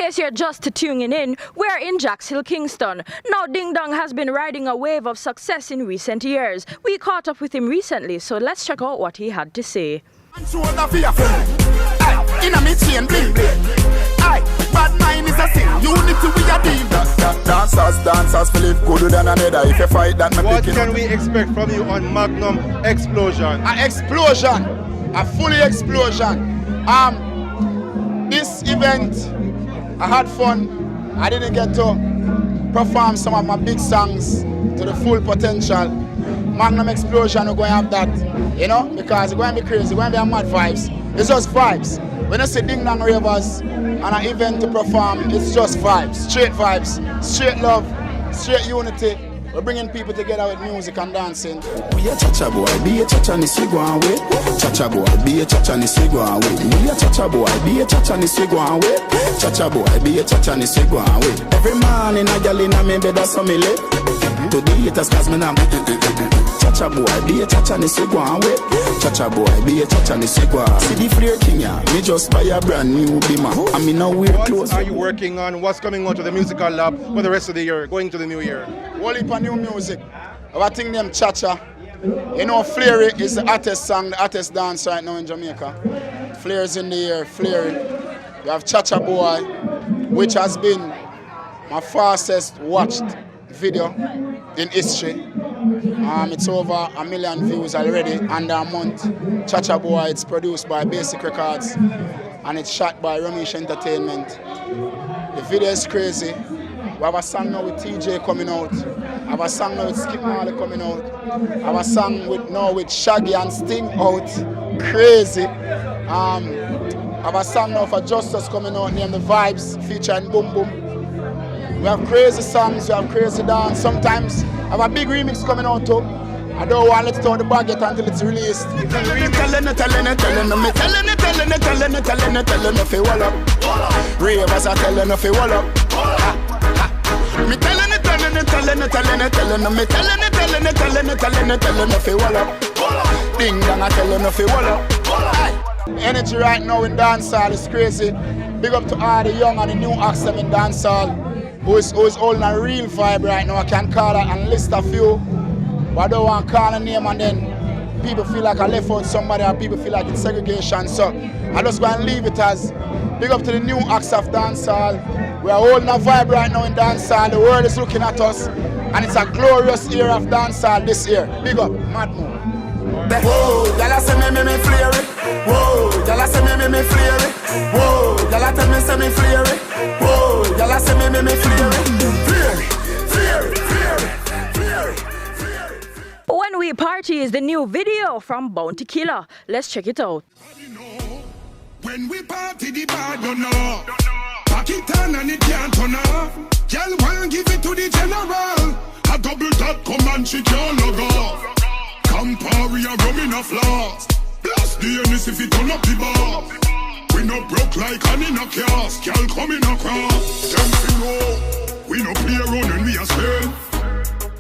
case you're just tuning in, we're in Jacks Hill, Kingston. Now, Ding Dong has been riding a wave of success in recent years. We caught up with him recently, so let's check out what he had to say. Bad mind is a sin. Unity we are deep. Dancers, Philip good than another. If you fight that, what can we expect from you on Magnum Explosion? An explosion, a fully explosion. This event, I had fun. I didn't get to perform some of my big songs to the full potential. Magnum Explosion, we're going to have that, you know, because it's going to be crazy, it's going to be a mad vibes. It's just vibes. When I say Ding Dong Ravers and an event to perform, it's just vibes, straight love, straight unity. We're bringing people together with music and dancing. We a cha-cha boy, be a cha-cha ni swig one way. Cha-cha boy, be a cha-cha ni swig one way. We a cha-cha boy, be a cha-cha ni swig one way. Cha-cha boy, be a cha-cha ni swig one way. Every man in a gal in a me bed a some me lip. To the haters cause me now. Cha-cha boy, be a cha-cha ni swig one way. Cha-cha boy, be a cha-cha ni swig one. See the Flare King ya, me just buy a brand new Beamer. I mean now we're close. What are you working on? What's coming out of the musical lab for the rest of the year, going to the new year? Whole heap of new music. Our thing named Cha-Cha. You know, Fibre is the hottest song, the hottest dance right now in Jamaica. Flare's in the air, Fibre. We have Cha-Cha Boy, which has been my fastest watched video in history. It's over 1 million views already under a month. Cha-Cha Boy, it's produced by Basic Records and it's shot by Ramesh Entertainment. The video is crazy. We have a song now with TJ coming out. I have a song now with Skip Marley coming out. I have a song with Shaggy and Sting out. Crazy. I have a song now for Justice coming out named The Vibes featuring Boom Boom. We have crazy songs, we have crazy dance. Sometimes I have a big remix coming out too. I don't want to let it out the bag yet until it's released. Telling if you wall up. Ravers are telling if you wall up. Me telling if you wall up. Ding Dong are telling if you wall up. Energy right now in dancehall is crazy. Big up to all the young and the new acts in dancehall. Who is holding a real vibe right now. I can call that and list a few, but I don't want to call a name and then people feel like I left out somebody or people feel like it's segregation. So I just go and leave it as big up to the new acts of dancehall. We are holding a vibe right now in dancehall. The world is looking at us and it's a glorious era of dancehall this year. Big up, Magnum. Whoa, y'all say me flare it. Whoa, y'all say me flare it. Whoa, y'all tell me say me flare it. Whoa, y'all say me flare it. When We Party is the new video from Bounty Killer. Let's check it out. When we party, the bar don't know. Pack it on and it can't turn off. Girl, won't give it to the general. A double tap come and she can't log off. Campari and rum in a flask. Blast the Ennis if it turn up the bar. We no broke like an in a cast. Girl coming across. Them feel low. We no play around and we a spell.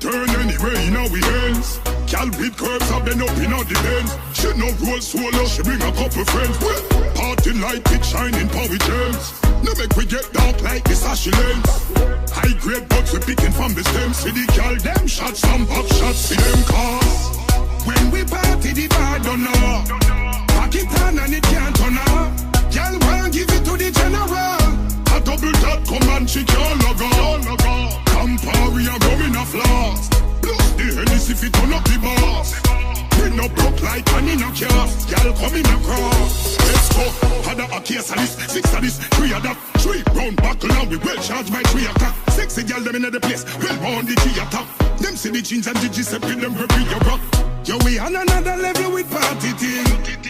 Turn anywhere in our hands. Girl with curves have been up in our defense. She no roll solo, she bring a couple friends. Party light, big shining power gems. No make we get dark like this Ashy lens. High grade buds we picking from the stem. See the girl them shots, some pop shots, see them cars. When we party, the bar don't know. Pack it on and it can't turn off. Girl won't give it to the general. A double tap come and she can't log on. Campari and rum in a flask. Plus the Hennis if it turn up the boss. We no broke like an in a cast. Girl coming across. Let's go. Had a case of this, 6 of this, 3 of that. 3 round buckle and we well charged by 3 o'clock. Sexy girl them in the place, well on the theater. Them see the jeans and the G-Sep in them every your rock. Yo, we on another level with party thing.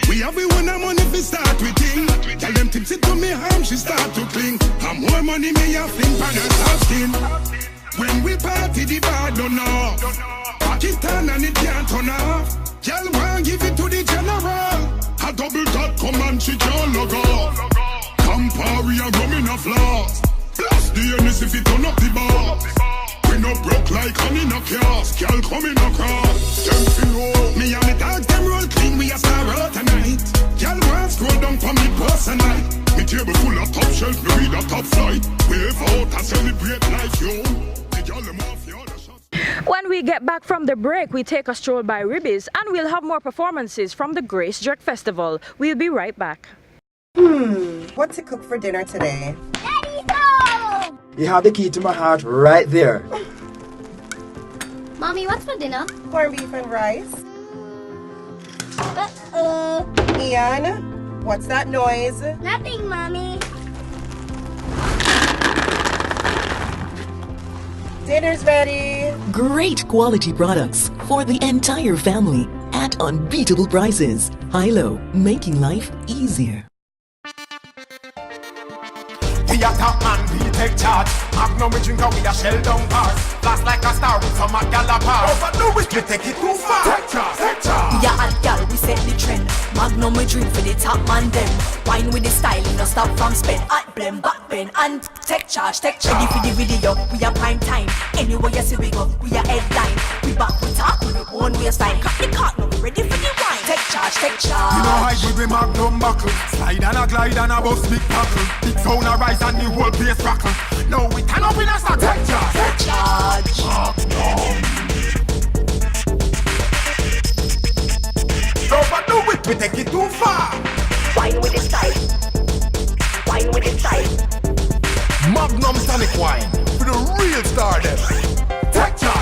We have we want money if we start with thing. Tell them tips it to me harm, she start to cling. And more money me a fling pan her soft skin. When we party the bar don't know. Pakistan and it can't turn off. Girl won't give it to the general. A double tap come and she can't log off. Campari and rum in a flask. Blast the Ennis if it turn up the bar. We no broke like an in a cast. Girl coming across. Them feel low. Me and the dogs them roll clean. We a star out tonight. Girl won't scroll down for me personal. Me table full of top shelf, me with a top flight. Wave out and celebrate life, yo. The girl them off, yo. When we get back from the break, we take a stroll by Ribbiz and we'll have more performances from the Grace Jerk Festival. We'll be right back. What to cook for dinner today? Daddy's home! You have the key to my heart right there. Mommy, what's for dinner? Corned beef and rice. Ian, what's that noise? Nothing, Mommy. Dinner's ready. Great quality products for the entire family at unbeatable prices. Hilo, making life easier. We are top man, we take charge. Magnum we drink and we are shell down bars. Blast like a star with some gallopar. Overdo it, we take it too far. Take charge, take charge. We are hot gal, we set the trend. Magnum we drink for the top man them. Wine with the style, no stop from spend. Hot blend, back bend, and take charge, take charge. Ready for the video, we are prime time. Anywhere you see we go, we are headline. We back, we talk, we own waistline. Cut the cart, now we ready for the wine. Take charge, take charge. You know how we Magnum buckle. Slide and a glide and a bust big tackle. Big sound a rise and the whole place rockle. Now we turn up in a stock. Take charge, take charge. Magnum. Overdo it, we take it too far. Wine with the style. Wine with the style. Magnum tonic wine for the real star them. Take charge.